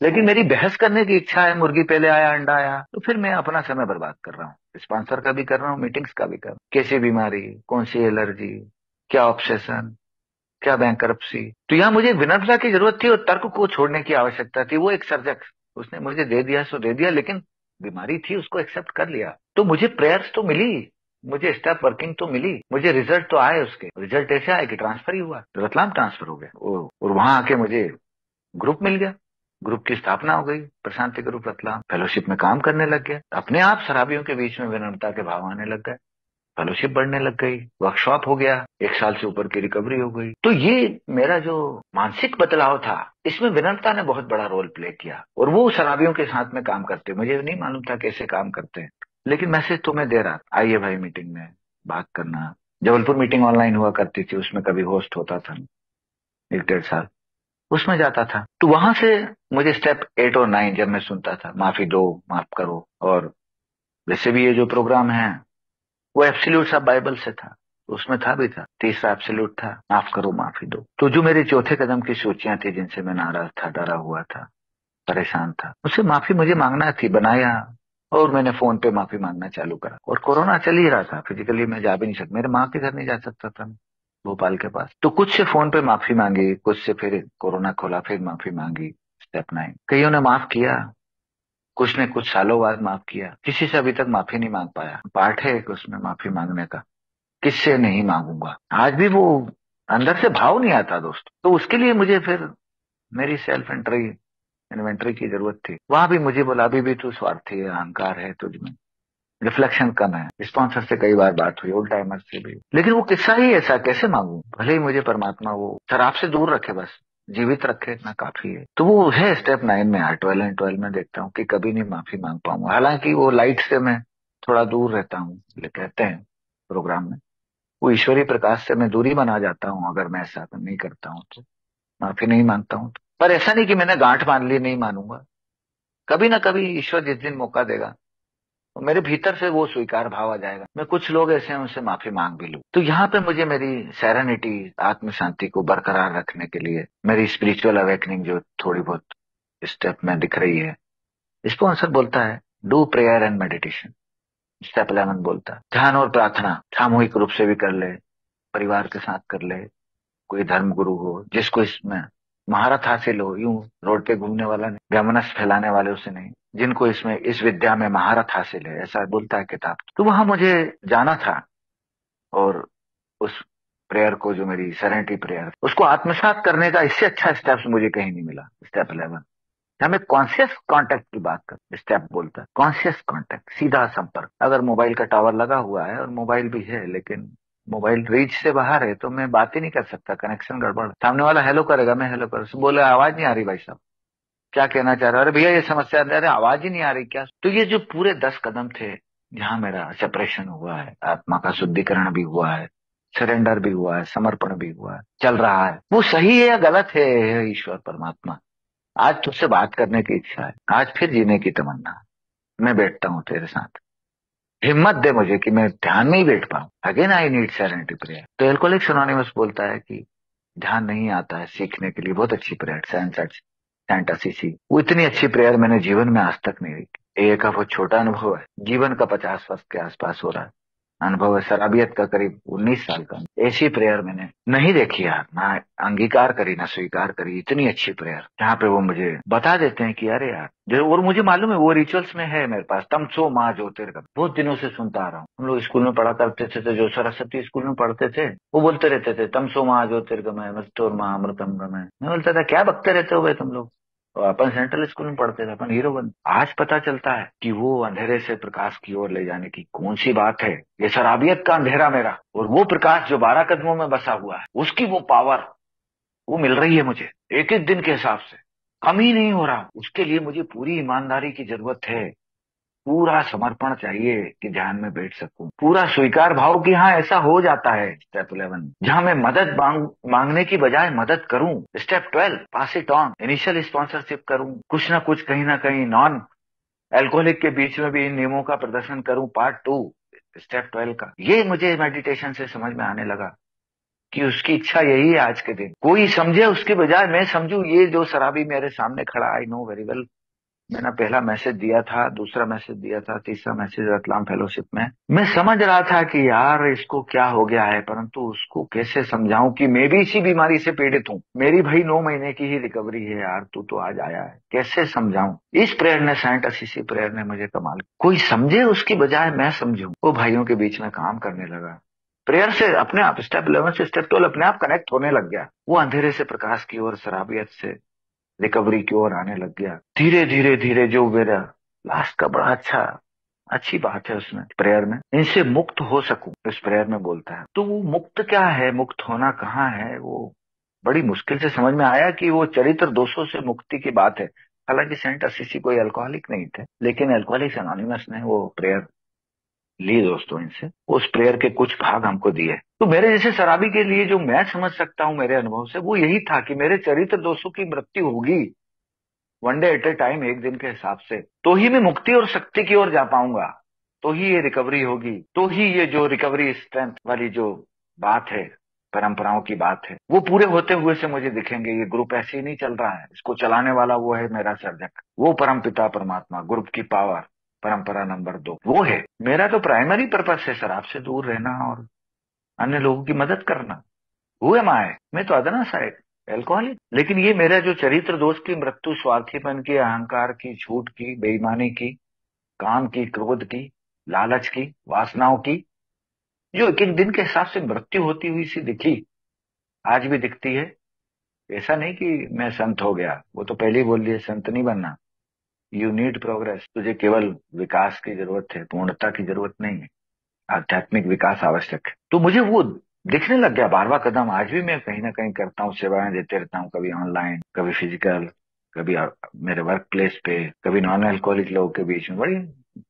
लेकिन मेरी बहस करने की इच्छा है, मुर्गी पहले आया अंडा आया, तो फिर मैं अपना समय बर्बाद कर रहा हूँ। स्पॉन्सर का भी कर रहा हूँ, मीटिंग्स का भी कर रहा हूँ। कैसी बीमारी, कौन सी एलर्जी, क्या ऑब्सेशन, क्या बैंकरप्सी। तो यहाँ मुझे विनम्रता की जरूरत थी और तर्क को छोड़ने की आवश्यकता थी। वो एक सर्जक, उसने मुझे दे दिया सो दे दिया, लेकिन बीमारी थी उसको एक्सेप्ट कर लिया। तो मुझे प्रेयर्स तो मिली, मुझे स्टेप वर्किंग तो मिली, मुझे रिजल्ट तो आए। उसके रिजल्ट ऐसे आए कि ट्रांसफर ही हुआ, रतलाम ट्रांसफर हो गया। और वहां आके मुझे ग्रुप मिल गया। ग्रुप की स्थापना हो गई, प्रशांति ग्रुप रतलाम। फेलोशिप में काम करने लग गया। अपने आप शराबियों के बीच में विनम्रता के भाव आने लग गए। फेलोशिप बढ़ने लग गई, वर्कशॉप हो गया, 1 साल से ऊपर की रिकवरी हो गई। तो ये मेरा जो मानसिक बदलाव था, इसमें विनम्रता ने बहुत बड़ा रोल प्ले किया। और वो शराबियों के साथ में काम करते, मुझे नहीं मालूम था कैसे काम करते हैं, लेकिन मैसेज तो मैं दे रहा था, आइए भाई मीटिंग में बात करना। जबलपुर मीटिंग ऑनलाइन हुआ करती थी, उसमें कभी होस्ट होता था 1 1.5 साल, उसमें जाता था। तो वहां से मुझे स्टेप 8 और 9 जब मैं सुनता था, माफी दो, माफ करो, और वैसे भी ये जो प्रोग्राम है वो एब्सोल्यूट सा बाइबल से था, तो उसमें था भी था, तीसरा एब्सोल्यूट था, माफ करो माफी दो। तो जो मेरे चौथे कदम की सोचियां थी, जिनसे मैं नाराज था, डरा हुआ था, परेशान था, उससे माफी मुझे मांगना थी, बनाया। और मैंने फोन पे माफी मांगना चालू करा। और कोरोना चल ही रहा था, फिजिकली मैं जा भी नहीं सकता, मेरे माँ के घर नहीं जा सकता था मैं, भोपाल के पास। तो कुछ से फोन पे माफी मांगी, कुछ से फिर कोरोना खोला, फिर माफी मांगी। स्टेप 9 कईयों ने माफ किया, कुछ ने कुछ सालों बाद माफ किया, किसी से अभी तक माफी नहीं मांग पाया। पार्ट है एक उसमें माफी मांगने का, किससे नहीं मांगूंगा। आज भी वो अंदर से भाव नहीं आता दोस्त। तो उसके लिए मुझे फिर मेरी सेल्फ एंट्री इन्वेंट्री की जरूरत थी। वहां भी मुझे बोला, अभी भी तू स्वार्थी है, अहंकार है तुझ में, रिफ्लेक्शन कम है। स्पॉन्सर से कई बार बात हुई, ओल्ड टाइमर से भी, लेकिन वो किस्सा ही ऐसा, कैसे मांगू? भले ही मुझे परमात्मा वो शराब से दूर रखे, बस जीवित रखे, इतना काफी है। तो वो है स्टेप 9 में। 12 में देखता हूँ कि कभी नहीं माफी मांग पाऊंगा। हालांकि वो लाइट से मैं थोड़ा दूर रहता हूँ, ये कहते हैं प्रोग्राम में, वो ईश्वरीय प्रकाश से मैं दूरी बना जाता हूँ अगर मैं ऐसा नहीं करता हूँ तो, माफी नहीं मांगता हूँ तो। पर ऐसा नहीं कि मैंने गांठ बांध ली, नहीं मानूंगा। कभी ना कभी ईश्वर जिस दिन मौका देगा, तो मेरे भीतर से वो स्वीकार भाव आ जाएगा, मैं कुछ लोग ऐसे हैं उनसे माफी मांग भी लूं। तो यहाँ पे मुझे मेरी सेरेनिटी, आत्म शांति को बरकरार रखने के लिए मेरी स्पिरिचुअल अवेकनिंग जो थोड़ी बहुत स्टेप में दिख रही है, इसको आंसर बोलता है do prayer and meditation. Step 11 बोलता है ध्यान और प्रार्थना सामूहिक रूप से भी कर ले, परिवार के साथ कर ले, कोई धर्म गुरु हो जिसको इसमें महारत हासिल हो, यूं रोड पे घूमने वाला नहीं, वैमनस्य फैलाने वाले से नहीं, जिनको इसमें इस विद्या में महारत हासिल है, ऐसा बोलता है किताब। तो वहां मुझे जाना था और उस प्रेयर को, जो मेरी सेरेनिटी प्रेयर, उसको आत्मसात करने का इससे अच्छा स्टेप्स मुझे कहीं नहीं मिला। स्टेप 11 हमें कॉन्शियस कांटेक्ट की बात कर, स्टेप बोलता है कॉन्शियस कांटेक्ट, सीधा संपर्क। अगर मोबाइल का टावर लगा हुआ है और मोबाइल भी है, लेकिन मोबाइल रीच से बाहर है, तो मैं बात ही नहीं कर सकता, कनेक्शन गड़बड़। सामने वाला हेलो करेगा, मैं हेलो कर, बोले आवाज नहीं आ रही भाई साहब, क्या कहना चाह रहे हो? अरे भैया ये समस्या है, अरे आवाज ही नहीं आ रही क्या? तो ये जो पूरे 10 कदम थे, जहां मेरा सेपरेशन हुआ है, आत्मा का शुद्धिकरण भी हुआ है, सरेंडर भी हुआ है, समर्पण भी हुआ है, चल रहा है, वो सही है या गलत है? हे ईश्वर परमात्मा, आज तुझसे बात करने की इच्छा है, आज फिर जीने की तमन्ना है। मैं बैठता हूँ तेरे साथ, हिम्मत दे मुझे कि मैं ध्यान में ही बैठ पाऊं। Again I need serenity prayer. तो एल्कोहलिक्स एनोनिमस बोलता है कि ध्यान नहीं आता है सीखने के लिए, बहुत अच्छी प्रेयर, सेंटा सीसी, वो इतनी अच्छी प्रेयर मैंने जीवन में आज तक नहीं देखी। एक का बहुत छोटा अनुभव है, जीवन का 50 वर्ष के आसपास हो रहा है अनुभव है, शराबियत का करीब 19 साल का। ऐसी प्रेयर मैंने नहीं देखी यार, ना अंगीकार करी ना स्वीकार करी, इतनी अच्छी प्रेयर, जहाँ पे वो मुझे बता देते हैं कि अरे यार जो, और मुझे मालूम है वो रिचुअल्स में है मेरे पास, तम सो माँ ज्योतिर्गम, बहुत दिनों से सुनता आ रहा हूँ। हम लोग स्कूल में पढ़ा करते थे, तो जो सरस्वती स्कूल में पढ़ते थे, वो बोलते रहते थे तम सो माँ ज्योतिर्गम है, मस्तोर माँ अमृतम गम है। मैं बोलता था क्या बकते रहते हो भाई तुम लोग, तो अपन सेंट्रल स्कूल में पढ़ते थे, अपन हीरो बन। आज पता चलता है कि वो अंधेरे से प्रकाश की ओर ले जाने की कौन सी बात है। ये शराबियत का अंधेरा मेरा, और वो प्रकाश जो 12 कदमों में बसा हुआ है, उसकी वो पावर, वो मिल रही है मुझे एक एक दिन के हिसाब से, कम ही नहीं हो रहा। उसके लिए मुझे पूरी ईमानदारी की जरूरत है। पूरा समर्पण चाहिए कि ध्यान में बैठ सकूं, पूरा स्वीकार भाव कि हाँ ऐसा हो जाता है। स्टेप 11 जहां मैं मदद मांगने की बजाय मदद करूं। Step 12 pass it on, initial sponsorship करूं, कुछ ना कुछ कहीं ना कहीं नॉन एल्कोहलिक के बीच में भी इन नियमों का प्रदर्शन करूं। पार्ट 2 स्टेप 12 का ये मुझे मेडिटेशन से समझ में आने लगा कि उसकी इच्छा यही है। आज के दिन कोई समझे उसके बजाय मैं समझूं। ये जो शराबी मेरे सामने खड़ा, आई नो वेरी वेल, मैंने पहला मैसेज दिया था, दूसरा मैसेज दिया था, तीसरा मैसेज रतलाम फेलोशिप में। मैं समझ रहा था कि यार इसको क्या हो गया है, परंतु उसको कैसे समझाऊं कि मैं भी इसी बीमारी से पीड़ित हूं। मेरी भाई 9 महीने की ही रिकवरी है यार, तू तो आज आया है, कैसे समझाऊं। इस प्रेयर ने, सेंट असीसी प्रेयर ने मुझे कमाल, कोई समझे उसकी बजाय मैं समझूं, वो भाइयों के बीच में काम करने लगा। प्रेयर से अपने आप स्टेप 11 से स्टेप 12 अपने आप कनेक्ट होने लग गया। वो अंधेरे से प्रकाश की ओर, शराबियत से रिकवरी की ओर आने लग गया। धीरे धीरे धीरे जो मेरा लास्ट का बड़ा अच्छी बात है उसमें, प्रेयर में, इनसे मुक्त हो सकूं, इस प्रेयर में बोलता है। तो वो मुक्त क्या है, मुक्त होना कहाँ है, वो बड़ी मुश्किल से समझ में आया कि वो चरित्र दोषों से मुक्ति की बात है। हालांकि सेंट असीसी कोई अल्कोहलिक नहीं थे, लेकिन अल्कोहलिक्स एनोनिमस ने वो प्रेयर ली दोस्तों इनसे, उस प्रेयर के कुछ भाग हमको दिए। तो मेरे जैसे शराबी के लिए जो मैं समझ सकता हूँ मेरे अनुभव से, वो यही था कि मेरे चरित्र दोषों की मृत्यु होगी, one day at a time, एक दिन के हिसाब से, तो ही मैं मुक्ति और शक्ति की ओर जा पाऊंगा, तो ही ये रिकवरी होगी, तो ही ये जो रिकवरी स्ट्रेंथ वाली जो बात है, परंपराओं की बात है, वो पूरे होते हुए से मुझे दिखेंगे। ये ग्रुप ऐसे ही नहीं चल रहा है, इसको चलाने वाला वो है मेरा सर्जक, वो परम पिता परमात्मा, ग्रुप की पावर, परंपरा नंबर 2 वो है। मेरा तो प्राइमरी पर्पस है शराब से दूर रहना और अन्य लोगों की मदद करना। हु एम आई, मैं तो अदना सा एक एल्कोहलिक। लेकिन ये मेरा जो चरित्र दोष की मृत्यु, स्वार्थीपन की, अहंकार की, झूठ की, बेईमानी की, काम की, क्रोध की, लालच की, वासनाओं की, जो एक एक दिन के हिसाब से मृत्यु होती हुई सी दिखी, आज भी दिखती है। ऐसा नहीं कि मैं संत हो गया, वो तो पहले ही बोल दिया, संत नहीं बनना। यू नीड प्रोग्रेस, तुझे केवल विकास की जरूरत है, पूर्णता की जरूरत नहीं है, आध्यात्मिक विकास आवश्यक है। तो मुझे वो दिखने लग गया 12वां कदम। आज भी मैं कहीं ना कहीं करता हूँ, सेवाएं देते रहता हूँ, कभी ऑनलाइन, कभी फिजिकल, कभी मेरे वर्क प्लेस पे, कभी नॉन अल्कोहलिक लोगों के बीच में। बड़ी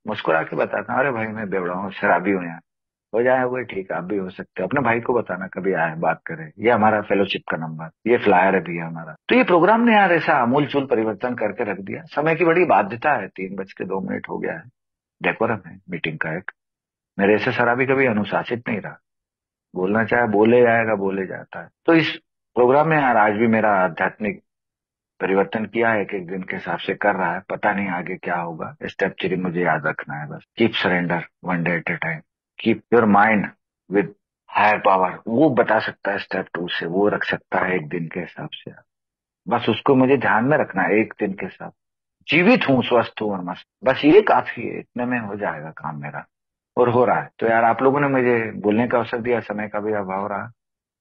मुस्कुरा के बताता हूँ, अरे भाई मैं बेवड़ा हूँ, शराबी हूँ यार, हो जाए वो ठीक है, आप भी हो सकते हो। अपने भाई को बताना, कभी आए बात करें, ये हमारा फेलोशिप का नंबर, ये फ्लायर है भी हमारा। तो ये प्रोग्राम ने यार ऐसा आमूल चूल परिवर्तन करके रख दिया। समय की बड़ी बाध्यता है, 3:02 हो गया है, डेकोरम है मीटिंग का एक। मेरे ऐसे शराबी कभी अनुशासित नहीं रहा, बोलना चाहे बोले जाएगा, बोले जाता है। तो इस प्रोग्राम में यार आज भी मेरा आध्यात्मिक परिवर्तन किया है, एक एक दिन के हिसाब से कर रहा है। पता नहीं आगे क्या होगा। स्टेप 3 मुझे याद रखना है बस, keep surrender one day at a time, keep your mind with higher power, वो बता सकता है स्टेप 2 से, वो रख सकता है एक दिन के हिसाब से। बस उसको मुझे ध्यान में रखना है, एक दिन के साथ जीवित हूँ, स्वस्थ हूँ और मस्त, बस ये काफी है, इतने में हो जाएगा काम मेरा, और हो रहा है। तो यार आप लोगों ने मुझे बोलने का अवसर दिया, समय का भी अभाव रहा,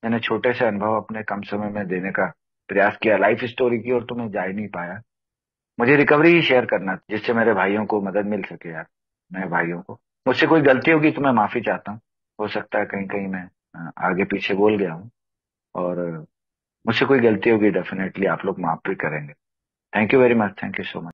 मैंने छोटे से अनुभव अपने कम समय में देने का प्रयास किया। लाइफ स्टोरी की ओर तो मैं जा ही नहीं पाया, मुझे रिकवरी ही शेयर करना था, जिससे मेरे भाइयों को मदद मिल सके यार, मेरे भाइयों को। मुझसे कोई गलती होगी तो मैं माफी चाहता हूँ, हो सकता है कहीं कहीं मैं आगे पीछे बोल गया हूँ, और मुझसे कोई गलती होगी डेफिनेटली आप लोग माफ भी करेंगे। Thank you very much, thank you so much.